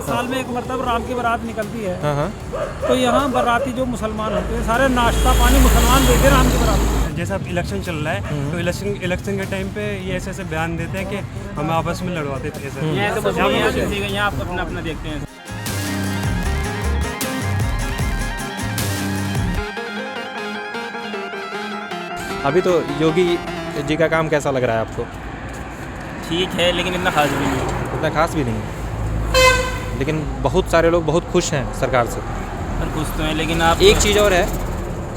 साल में एक मरतबा राम की बारात निकलती है। हाँ हाँ। तो यहाँ बाराती जो मुसलमान होते हैं सारे नाश्ता पानी मुसलमान देते हैं राम की बारात में। जैसा अब इलेक्शन चल रहा है तो इलेक्शन के टाइम पे ये ऐसे बयान देते हैं कि हमें आपस में लड़वाते थे सर। यहाँ अपना अपना देखते हैं। अभी तो योगी जी का काम कैसा लग रहा है आपको? ठीक है, लेकिन इतना खास भी नहीं है। इतना खास भी नहीं है, लेकिन बहुत सारे लोग बहुत खुश हैं सरकार से। पर कुछ तो है, लेकिन आप एक चीज़ और है,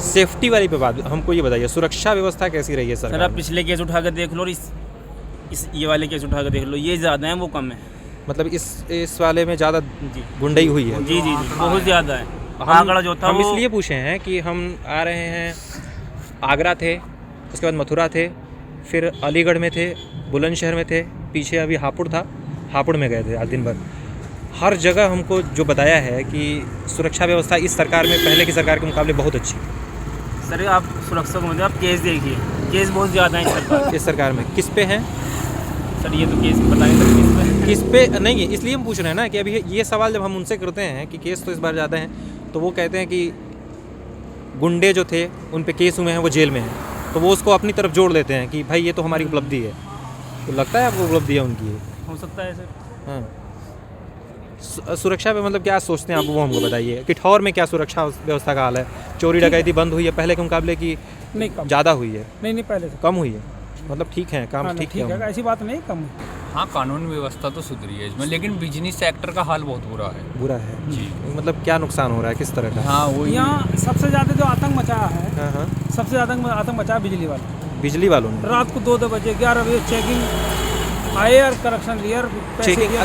सेफ्टी वाली पे बात हमको ये बताइए, सुरक्षा व्यवस्था कैसी रही है सर, सरकार आप में? पिछले केस उठा कर देख लो और इस ये वाले केस उठा कर देख लो, ये ज़्यादा है वो कम है। मतलब इस वाले में ज़्यादा जी गुंडई हुई है। जी जी बहुत ज़्यादा है। आंकड़ा जो था हम वो इसलिए पूछे हैं कि हम आ रहे हैं, आगरा थे, उसके बाद मथुरा थे, फिर अलीगढ़ में थे, बुलंदशहर में थे, पीछे अभी हापुड़ था, हापुड़ में गए थे आज दिन भर। हर जगह हमको जो बताया है कि सुरक्षा व्यवस्था इस सरकार में पहले की सरकार के मुकाबले बहुत अच्छी है। सर, आप सुरक्षा को आप केस देखिए, केस बहुत ज़्यादा है इस सरकार में किस पे हैं? सर, ये तो केस बताएंगे किस पे नहीं है, इसलिए हम पूछ रहे हैं ना कि अभी ये सवाल जब हम उनसे करते हैं कि केस तो इस बार ज़्यादा हैं, तो वो कहते हैं कि गुंडे जो थे उन पे केस हुए हैं, वो जेल में हैं, तो वो उसको अपनी तरफ जोड़ लेते हैं कि भाई ये तो हमारी उपलब्धि है। तो लगता है आपको उपलब्धि है उनकी? हो सकता है सर। हाँ, सुरक्षा पे मतलब क्या सोचते हैं आप, वो हमको बताइए। किठौर में क्या सुरक्षा व्यवस्था का हाल है? चोरी डकैती बंद हुई है पहले के मुकाबले की नहीं, कम ज़्यादा हुई है? नहीं पहले से कम हुई है, मतलब ठीक है काम? ठीक ठीक है, ऐसी बात नहीं, कम है। हाँ, कानून व्यवस्था तो सुधरी है इसमें, लेकिन बिजनेस सेक्टर का हाल बहुत बुरा है। बुरा है जी। मतलब क्या नुकसान हो रहा है, किस तरह का? हाँ, वही यहाँ सबसे ज़्यादा जो आतंक मचा है, हाँ हाँ, सबसे ज़्यादा आतंक मचा है बिजली वाला। बिजली वालों ने रात को 2 बजे 11 बजे चेकिंग आए और करेक्शन लिया और पैसे चेकिंग। दिया।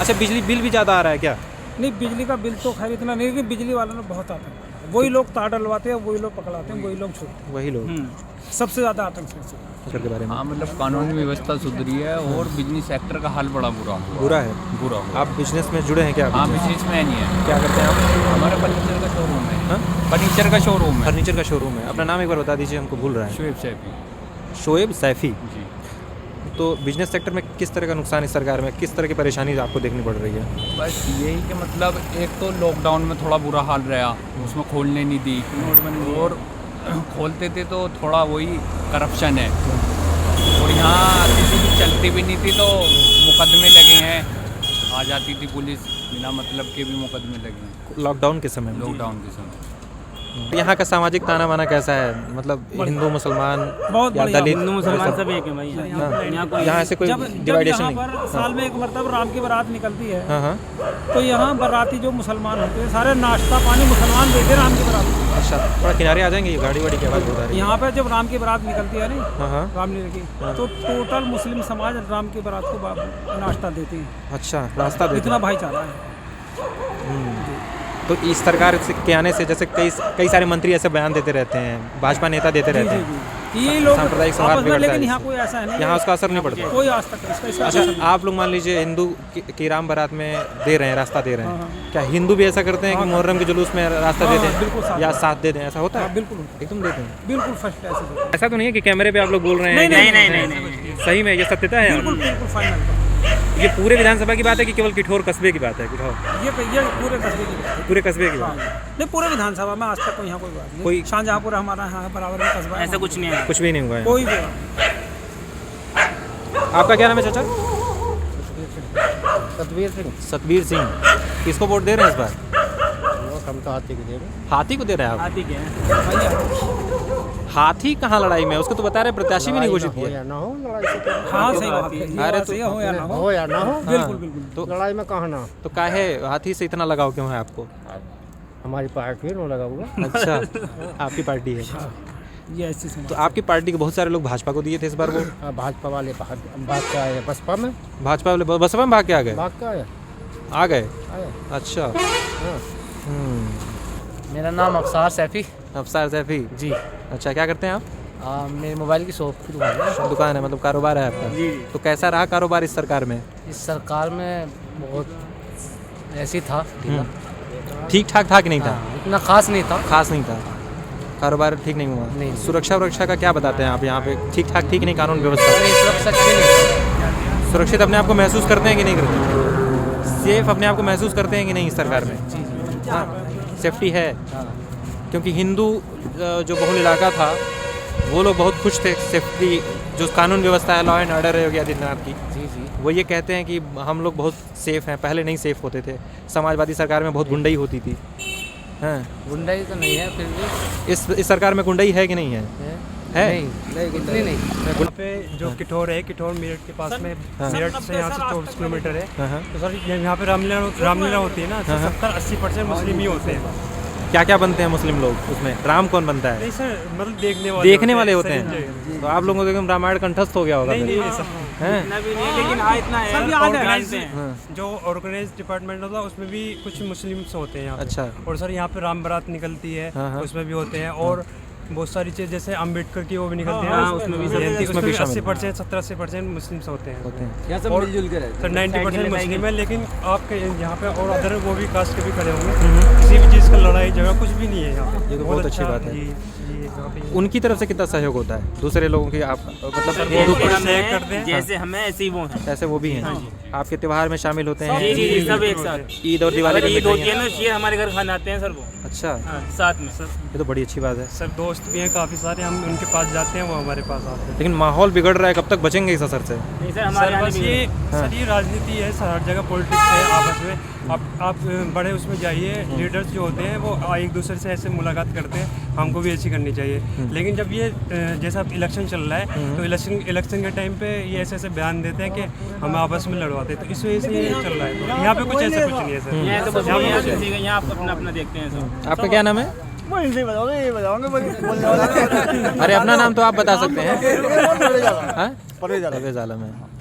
अच्छा, बिजली बिल भी ज़्यादा आ रहा है क्या? नहीं, बिजली का बिल तो खैर इतना नहीं, लेकिन बिजली वालों ने बहुत आतंक, वही लोग तार डलवाते हैं, वही लोग पकड़ाते हैं, वही लोग छोड़ते हैं। वही लोग सबसे ज़्यादा आतंक से के बारे में हाँ, मतलब कानूनी व्यवस्था सुधरी है और बिजनेस सेक्टर का हाल बड़ा बुरा हुआ। बुरा है। बुरा हुआ। आप बिजनेस में जुड़े हैं क्या? हाँ, बिजनेस मैन ही है। क्या करते हैं आप? हमारा फर्नीचर का शोरूम है। हाँ? फर्नीचर का शोरूम है। फर्नीचर का शोरूम है। अपना नाम एक बार बता दीजिए, हमको भूल रहा है। शोएब सैफी। शोएब सैफी जी। तो बिजनेस सेक्टर में किस तरह का नुकसान इस सरकार में, किस तरह की परेशानी आपको देखनी पड़ रही है? बस यही कि मतलब एक तो लॉकडाउन में थोड़ा बुरा हाल रहा, उसमें खोलने नहीं दी, और खोलते थे तो थोड़ा वही करप्शन है, और यहाँ किसी की चलती भी नहीं थी तो मुकदमे लगे हैं, आ जाती थी पुलिस, बिना मतलब के भी मुकदमे लगे हैं लॉकडाउन के समय में? लॉकडाउन के समय। यहाँ का सामाजिक ताना बाना कैसा है, मतलब हिंदू मुसलमान बहुत या बढ़िया, दलित? हिंदू मुसलमान सब एक है भाई। यहाँ ऐसे कोई डिवाइडेशन यहाँ नहीं? पर साल में एक मरतबा राम की बारात निकलती है। हाँ हाँ। तो यहाँ बाराती जो मुसलमान होते हैं सारे नाश्ता पानी मुसलमान देते हैं राम की बारात में। अच्छा, थोड़ा किनारे आ जाएंगे, ये गाड़ी वाड़ी की आवाज़ बहुत आ रही है। यहाँ पे जब राम की बारात निकलती है नहीं, हाँ हाँ। रामलीला की, तो टोटल मुस्लिम समाज राम की बारात को नाश्ता देते हैं। अच्छा, रास्ता देते इतना हैं। भाईचारा है। तो इस सरकार के आने से जैसे कई सारे मंत्री ऐसे बयान देते रहते हैं, भाजपा नेता देते रहते हैं, ये लोग सांप्रदायिक सौहार्द आपस में, बिगड़ता है लेकिन यहाँ इससे। कोई ऐसा है नहीं, यहाँ उसका असर नहीं पड़ता। कोई आज तक इसका असर अच्छा, आप लोग मान लीजिए हिंदू की राम बारात में दे रहे हैं, रास्ता दे रहे हैं, क्या हिंदू भी ऐसा करते हैं कि मुहर्रम के जुलूस में रास्ता दे बिल्कुल दें साथ या साथ दे दें? ऐसा होता है? बिल्कुल एकदम देते हैं। बिल्कुल फर्स्ट ऐसे ऐसा तो नहीं है कि कैमरे पे आप लोग बोल रहे हैं? नहीं, सही में ये सत्यता है? बिल्कुल फाइनल। ये पूरे विधानसभा की बात है कि केवल किठौर कस्बे की बात है? किठौर ये पूरे कस्बे की बात है। पूरे कस्बे की बात? नहीं, पूरे विधानसभा में आज तक कोई यहाँ कोई बात नहीं। कोई शाहजहाँपुर हमारा यहाँ बराबर में कस्बा है, ऐसा कुछ नहीं है, कुछ भी नहीं हुआ है? कोई भी। आपका क्या नाम है चाचा? सतवीर सिंह। सतवीर सिंह। किसको वोट दे रहे हैं इस बार? हम तो हाथी को दे रहे हैं। हाथी को दे रहे हैं आप? हाथी के हैं। हाथी कहाँ लड़ाई में? उसको तो बता रहे प्रत्याशी भी नहीं घोषित हो किया। या ना हो लड़ाई से क्या? हाँ, सही बात है। अरे तो ये हो या ना हो, हो या ना हो, बिल्कुल बिल्कुल। तो लड़ाई में कहाँ ना। तो काहे हाथी से इतना लगाव क्यों है आपको? हमारी पार्टी में लगा हुआ। अच्छा, आपकी पार्टी है? ये ऐसी समझ। तो आपकी पार्टी के बहुत सारे लोग भाजपा को दिए थे इस बार वोट। भाजपा वाले भाग के आए, बसपा में भाजपा वाले बसपा में भाग के आ गए? भाग के आए। आ गए? आए। अच्छा। हाँ। मेरा नाम अफसार सैफी अफसार सैफी जी। अच्छा, क्या करते हैं आप? मेरे मोबाइल की शॉप की दुकान है। दुकान है, मतलब कारोबार है आपका? तो कैसा रहा कारोबार इस सरकार में? इस सरकार में बहुत ऐसी था, ठीक ठाक था कि नहीं था? हाँ, इतना खास नहीं था। खास नहीं था, कारोबार ठीक नहीं हुआ? नहीं। सुरक्षा का क्या बताते हैं आप यहाँ पे? ठीक ठाक ठीक नहीं कानून व्यवस्था? नहीं, सुरक्षा अच्छी नहीं। सुरक्षित अपने आप को महसूस करते हैं कि नहीं करते? सेफ अपने आप को महसूस करते हैं कि नहीं इस सरकार में? हाँ, सेफ्टी है। क्योंकि हिंदू जो बहुल इलाका था वो लोग बहुत खुश थे, सेफ्टी जो कानून व्यवस्था है, लॉ एंड ऑर्डर है योगी आदित्यनाथ की, वो ये कहते हैं कि हम लोग बहुत सेफ हैं, पहले नहीं सेफ होते थे। समाजवादी सरकार में बहुत गुंडाई होती थी। हाँ, गुंडाई तो नहीं है फिर भी इस सरकार में गुंडाई है कि नहीं है? है? नहीं इतनी नहीं। यहाँ पे जो किठौर है, किठौर मेरठ के पास में, मेरठ से यहाँ से 24 किलोमीटर है। हाँ। तो सर यहाँ पे रामलीला होती है ना, तो 70-80% मुस्लिम ही होते हैं। क्या क्या बनते हैं मुस्लिम लोग उसमें? राम कौन बनता है? नहीं सर, मतलब देखने वाले होते सर, हैं। तो आप लोगों को एकदम रामायण कंठस्थ हो गया होगा नहीं फिर। नहीं सर, हैं? लेकिन हाँ इतना है, सभी आ ऑर्गेनाइज हाँ। जो ऑर्गेनाइज डिपार्टमेंट होता है उसमें भी कुछ मुस्लिम्स होते हैं यहाँ पे। अच्छा। और सर यहाँ पे राम बारात निकलती है, हाँ, हाँ। उसमें भी होते हैं। और बहुत सारी चीज़ जैसे अम्बेडकर की वो भी निकलती है, उसमें भी जयंती, उसमें भी शामिल 80%, 70-80% मुस्लिम्स होते हैं। होते हैं। और सर 90% मुस्लिम है, लेकिन आपके यहाँ पे और अदर वो भी कास्ट के भी खड़े होंगे। किसी भी चीज़ का लड़ाई झगड़ा कुछ भी नहीं है यहाँ पे। ये तो बहुत अच्छी बात है। जी, काफी उनकी तरफ से कितना सहयोग होता है दूसरे लोगों की? आप मतलब वो हिंदू भी सहयोग करते हैं। जैसे हमें ऐसे ही वो हैं। ऐसे वो भी हैं? आपके त्यौहार में शामिल होते हैं? जी जी जी, सब एक साथ। ईद और दिवाली अगर की ईद होती मिठाइयाँ? है ना, ये हमारे घर खाने आते हैं सर वो। अच्छा, हाँ, साथ में सर। ये तो बड़ी अच्छी बात है। सर दोस्त भी हैं काफ़ी सारे, हम उनके पास जाते हैं, वो हमारे पास आते हैं। लेकिन माहौल बिगड़ रहा है, कब तक बचेंगे इस असर से? नहीं सर, सर हमारे यहाँ बस भी ये हाँ। सर ये राजनीति है सर, हर जगह पॉलिटिक्स है आपस में। आप बड़े उसमें जाइए, लीडर्स जो होते हैं वो एक दूसरे से ऐसे मुलाकात करते हैं, हमको भी ऐसी करनी चाहिए। लेकिन जब ये जैसा अब इलेक्शन चल रहा है, तो इलेक्शन के टाइम पे ये ऐसे ऐसे बयान देते हैं कि हम आपस में लड़वाते हैं, तो इस वजह से ये चल रहा है। तो यहाँ पे कुछ ऐसा कुछ नहीं है सर। यहाँ तो बस यहाँ पे यहाँ कुछ है। किसी का यहाँ अपना अपना देखते हैं सब। आपका क्या नाम है? अरे अपना नाम तो आप बता सकते हैं। हाँ? परवेज आलम है।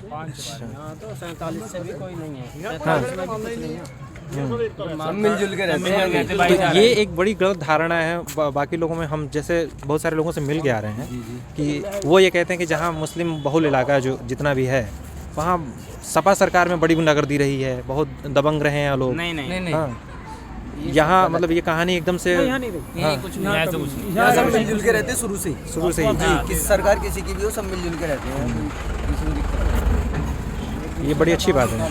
मिलजुल के रहते हैं। तो ये एक बड़ी गलत धारणा है बाकी लोगों में। हम जैसे बहुत सारे लोगों से मिल के आ रहे हैं कि वो ये कहते हैं कि जहाँ मुस्लिम बहुल इलाका जो जितना भी है वहाँ सपा सरकार में बड़ी गुंडागर्दी रही है, बहुत दबंग रहे हैं लोग। नहीं नहीं नहीं हाँ, यहाँ मतलब ये कहानी एकदम से यहाँ नहीं देखते। नहीं कुछ नहीं, ऐसा कुछ नहीं। यहाँ सब मिलजुल के रहते हैं शुरू से ही। किसी सरकार किसी की भी हो, सब मिलजुल के रहते हैं। किसी को दिक्कत ये बड़ी अच्छी बात है।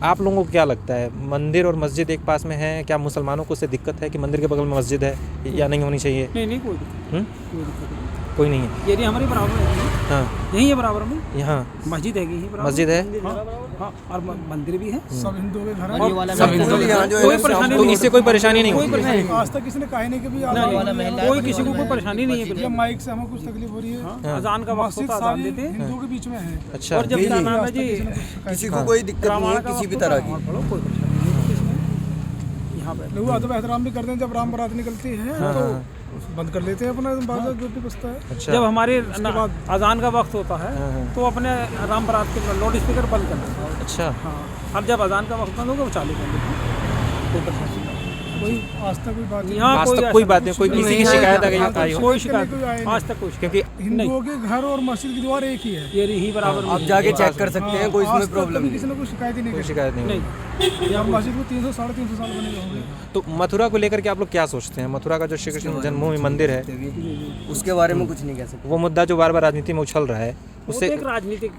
आप लोगों को क्या लगता है, मंदिर और मस्जिद एक पास में है, क्या मुसलमानों को उससे दिक्कत है कि मंदिर के बगल में मस्जिद है या नहीं होनी चाहिए? नहीं नहीं, कोई दिक्कत हुँ? कोई दिक्कत नहीं। कोई नहीं है। ये एरिया हमारी बराबर है, हाँ, यहीं है बराबर में, यहाँ मस्जिद है यहीं बराबर। मस्जिद है। हाँ, और मंदिर भी है। सब हिंदुओं के घर सब हिंदू यहाँ जो कोई परेशानी तो नहीं, इससे कोई परेशानी नहीं होती? आज तक किसी ने कहा नहीं कि भी कोई किसी को कोई परेशानी नहीं है। माइक से हमें कुछ तकलीफ हो रही है, अजान का वक्त होता है, अजान देते हैं, हिंदुओं के बीच में है। अच्छा, और जब क्या नाम है जी, किसी को कोई दिक्कत नहीं है किसी भी तरह की। पढ़ो, कोई परेशानी नहीं है इसमें। यहाँ पे लोग अदब एहतराम भी करते हैं। जब राम बारात निकलती है तो बंद कर लेते हैं अपना बाजा जो भी बजता है। अच्छा। जब हमारे अजान का वक्त होता है तो अपने राम बारात के लाउड स्पीकर बंद कर देते हैं। अच्छा, हाँ, अब जब अजान का वक्त बंद होगा वो चालू कर देते हैं। कोई परेशानी नहीं। कोई आज तक कोई बात नहीं, आज तक कोई बात नहीं, कोई किसी की शिकायत आई हो? कोई शिकायत आज तक कुछ, क्योंकि हिंदुओं के घर और मस्जिद की दीवार एक ही है, ये ही बराबर। आप जाके चेक कर सकते हैं, कोई इसमें प्रॉब्लम नहीं। किसी ने कोई शिकायत ही नहीं कोई की। शिकायत नहीं हुई। नहीं, यहाँ मस्जिद को 300-350 साल बने होंगे। तो मथुरा को लेकर के आप लोग क्या सोचते हैं? मथुरा का जो श्री कृष्ण जन्मभूमि मंदिर है, उसके बारे में कुछ नहीं कह सकते। वो मुद्दा जो बार बार राजनीति में उछल रहा है, वो उससे तो एक राजनीतिक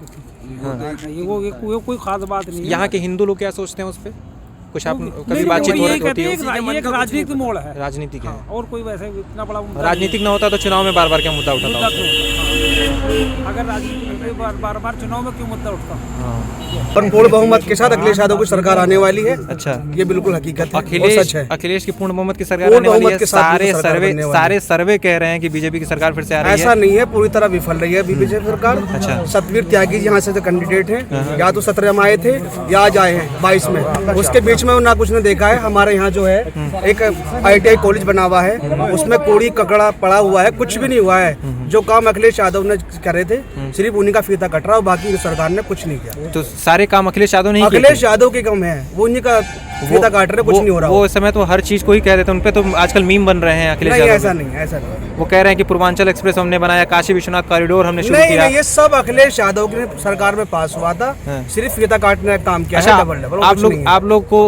वो कोई खास बात नहीं है। यहाँ के हिंदू लोग क्या सोचते हैं उस पर? कुछ आप कभी नहीं, बातचीत वो हो ये रही होती कहते है? हैं ये एक राजनीतिक मोड़ है। राजनीति क्या है? और कोई वैसे इतना बड़ा मुद्दा राजनीतिक ना होता तो चुनाव में बार बार क्या मुद्दा उठाता मुद्दा होता? क्यों? अगर राजनीतिक बार बार चुनाव में क्यों मुद्दा उठता? हाँ, पर पूर्ण बहुमत के साथ अखिलेश यादव की सरकार आने वाली है। अच्छा। ये बिल्कुल हकीकत है और अखिलेश सच है। अखिलेश की पूर्ण बहुमत की सरकार पूर्ण आने वाली बहुमत है। के साथ सारे सरकार सर्वे बनने वाली सारे सर्वे कह रहे हैं कि बीजेपी की सरकार फिर से आ रही ऐसा है। नहीं है, पूरी तरह विफल रही है बीजेपी सरकार। अच्छा। सतवीर त्यागी यहाँ से जो कैंडिडेट है, या तो 17 में आए थे या आज आए हैं 22 में, उसके बीच में ना कुछ ने देखा है। हमारे यहाँ जो है एक ITI कॉलेज बना हुआ है, उसमें कोड़ी ककड़ा पड़ा हुआ है, कुछ भी नहीं हुआ है। जो काम अखिलेश यादव ने करे थे सिर्फ उन्हीं का फीता कट रहा है, बाकी सरकार ने कुछ नहीं किया। तो सारे काम अखिलेश यादव ने ही किए अखिलेश थे। यादव के कम है, वो उन्हीं का फीता काट रहे, कुछ नहीं हो रहा। वो इस समय तो हर चीज को ही कह देते हैं, उनपे तो आजकल मीम बन रहे हैं अखिलेश नहीं, यादव ऐसा पे। नहीं, ऐसा नहीं। वो कह रहे हैं कि पूर्वांचल एक्सप्रेस हमने बनाया, काशी विश्वनाथ कॉरिडोर हमने शुरू नहीं किया। नहीं, ये सब अखिलेश यादव की सरकार में पास हुआ था। हाँ। सिर्फ फीता काटने का काम किया अच्छा, है, डबल डबल। आप लोग को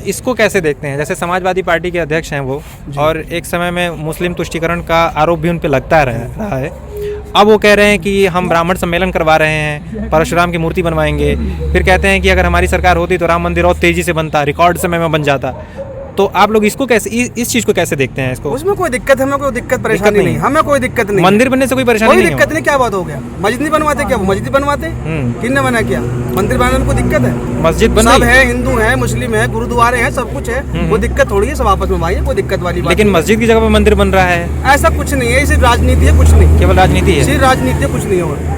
इसको कैसे देखते हैं? जैसे समाजवादी पार्टी के अध्यक्ष हैं वो, और एक समय में मुस्लिम तुष्टीकरण का आरोप भी उन पे लगता रहा है। अब वो कह रहे हैं कि हम ब्राह्मण सम्मेलन करवा रहे हैं, परशुराम की मूर्ति बनवाएंगे। फिर कहते हैं कि अगर हमारी सरकार होती तो राम मंदिर और तेज़ी से बनता, रिकॉर्ड समय में बन जाता। तो आप लोग इसको कैसे, इस चीज़ को कैसे देखते हैं? इसको उसमें कोई दिक्कत, हमें कोई दिक्कत परेशानी नहीं, हमें कोई दिक्कत नहीं। मंदिर बनने से कोई परेशानी कोई नहीं दिक्कत नहीं, क्या बात हो गया? मस्जिद नहीं बनवाते क्या? वो मस्जिद बनवाते, किसने बना किया? मंदिर बनाने में कोई दिक्कत है? मस्जिद बन सब रही है, हिंदू है, मुस्लिम है, गुरुद्वारे हैं, सब कुछ है, कोई दिक्कत थोड़ी है, सब आपस में भाई है, कोई दिक्कत वाली बात लेकिन मस्जिद की जगह पर मंदिर बन रहा है, ऐसा कुछ नहीं है, सिर्फ राजनीति है, कुछ नहीं, केवल राजनीति है। सिर्फ राजनीति है, कुछ नहीं है।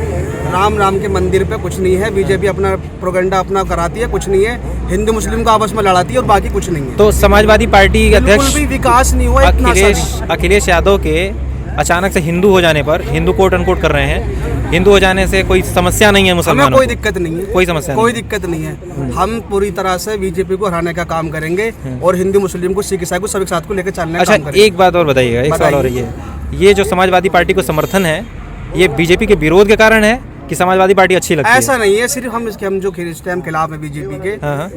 राम के मंदिर पे कुछ नहीं है, बीजेपी अपना प्रोपेगेंडा अपना कराती है, कुछ नहीं है, हिंदू मुस्लिम को आपस में लड़ाती है और बाकी कुछ नहीं है। तो समाजवादी पार्टी के बिल्कुल अध्यक्ष भी विकास नहीं हुआ इतना सा भी। अखिलेश यादव के अचानक से हिंदू हो जाने पर, हिंदू कोट अनकोट कर रहे हैं, हिंदू हो जाने से कोई समस्या नहीं है हमें मुसलमानों कोई को? दिक्कत नहीं है, कोई समस्या कोई नहीं। दिक्कत नहीं है। हम पूरी तरह से बीजेपी को हराने का काम करेंगे और हिंदू मुस्लिम को, सिख ईसाई को सभी साथ को लेकर चलने का अच्छा, काम करेंगे। एक बात और बताइएगा, एक सवाल और ये जो समाजवादी पार्टी को समर्थन है, ये बीजेपी के विरोध के कारण है कि समाजवादी पार्टी अच्छी लगती है? ऐसा नहीं है, सिर्फ हम जो इस टाइम खिलाफ है बीजेपी के,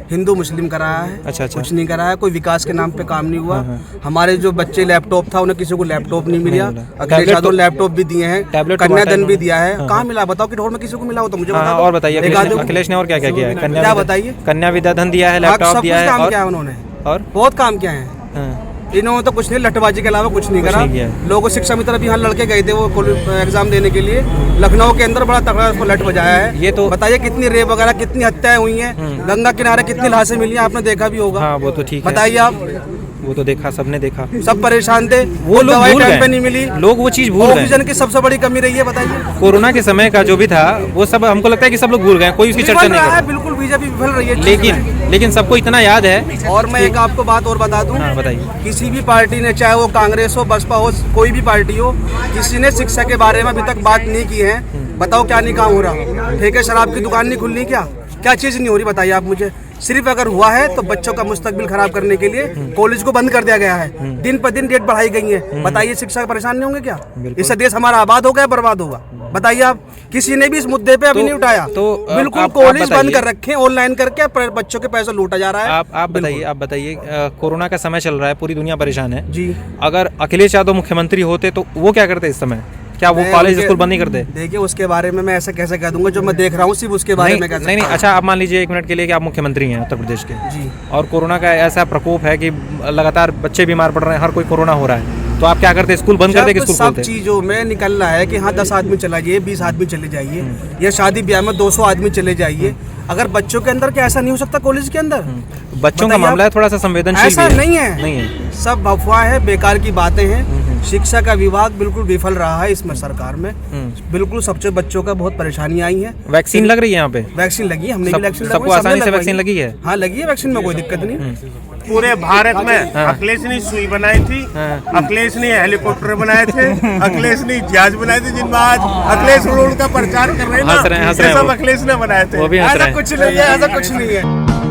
हिंदू मुस्लिम कराया है, अच्छा। कुछ नहीं कराया, कोई विकास के नाम पे काम नहीं हुआ। हमारे जो बच्चे लैपटॉप था, उन्हें किसी को लैपटॉप नहीं मिला। अखिलेश यादव लैपटॉप भी दिए हैं, कन्यादान भी दिया है, कहाँ मिला बताओ? कि ढोर में किसी को मिला हो तो मुझे बताओ। और बताइए अखिलेश ने और क्या क्या किया है? क्या बताइए? कन्या विद्याधन दिया है, लैपटॉप दिया है, काम किया है उन्होंने, और बहुत काम किया है। इन्होंने तो कुछ नहीं, लठबाजी के अलावा कुछ नहीं करा। लोगों को शिक्षा मित्र भी यहाँ लड़के गए थे वो एग्जाम देने के लिए, लखनऊ के अंदर बड़ा तगड़ा उसको लठ बजाया है। ये तो बताइए कितनी रेप वगैरह, कितनी हत्याएं हुई हैं, गंगा किनारे कितनी लाशें मिली हैं, आपने देखा भी होगा। हाँ, वो तो ठीक है, बताइए आप। वो तो देखा, सबने देखा, सब परेशान थे, वो लोग दवाई भूल टाइम पे गए, नहीं मिली, लोग वो चीज भूल गए। ऑक्सीजन की सबसे बड़ी कमी रही है, बताइए। कोरोना के समय का जो भी था वो सब हमको लगता है कि सब लोग भूल गए, कोई उसकी चर्चा नहीं कर रहा। बिल्कुल बीजेपी विफल रही है, लेकिन सबको इतना याद है। और मैं एक आपको बात और बता दूं, बताइए। किसी भी पार्टी ने, चाहे वो कांग्रेस हो, बसपा हो, कोई भी पार्टी हो, किसी ने शिक्षा के बारे में अभी तक बात नहीं की है। बताओ क्या नहीं काम हो रहा? ठेके शराब की दुकान नहीं खुलनी, क्या चीज़ नहीं हो रही? बताइए आप मुझे। सिर्फ अगर हुआ है तो बच्चों का मुस्तकबिल खराब करने के लिए कॉलेज को बंद कर दिया गया है, दिन पर दिन डेट बढ़ाई गई है। बताइए शिक्षा परेशान नहीं होंगे क्या? इससे देश हमारा आबाद होगा या बर्बाद होगा? बताइए आप। किसी ने भी इस मुद्दे पे अभी नहीं उठाया। तो बिल्कुल कॉलेज बंद कर रखे, ऑनलाइन करके बच्चों के पैसे लूटा जा रहा है। आप बताइए, कोरोना का समय चल रहा है, पूरी दुनिया परेशान है जी। अगर अखिलेश यादव मुख्यमंत्री होते तो वो क्या करते इस समय? क्या वो कॉलेज स्कूल बंद नहीं करते? देखिए उसके बारे में मैं ऐसा कैसे कह दूंगा, जो मैं देख रहा हूँ सिर्फ उसके बारे में नहीं। अच्छा, आप मान लीजिए 1 मिनट के लिए कि आप मुख्यमंत्री हैं उत्तर प्रदेश के जी, और कोरोना का ऐसा प्रकोप है कि लगातार बच्चे बीमार पड़ रहे हैं, हर कोई कोरोना हो रहा है, तो आप क्या करते? स्कूल बंद करते कि स्कूल सब खोलते? चीजों में निकलना है कि हाँ 10 आदमी चला जाइए, 20 आदमी चले जाइए, या शादी ब्याह में 200 आदमी चले जाइए। अगर बच्चों के अंदर क्या ऐसा नहीं हो सकता? कॉलेज के अंदर बच्चों का मामला है थोड़ा सा संवेदनशील, ऐसा नहीं है, सब अफवाह है, बेकार की बातें हैं। शिक्षा का विभाग बिल्कुल विफल रहा है इसमें, सरकार में बिल्कुल सबसे बच्चों का बहुत परेशानी आई है। वैक्सीन लग रही है यहाँ पे? वैक्सीन लगी है, हमने भी वैक्सीन सबको आसानी से वैक्सीन लगी है? हाँ लगी है वैक्सीन में, कोई दिक्कत नहीं। पूरे भारत में अखिलेश ने सुई बनाई थी, अखिलेश ने हेलीकॉप्टर बनाए थे, अखिलेश ने जहाज बनाए थे, जिनमें आज अखिलेश रोड का प्रचार कर रहे हैं ना, हंस रहे हैं, सब अखिलेश ने बनाए थे। वो भी हंस रहे हैं। ऐसा कुछ नहीं है, ऐसा कुछ नहीं है।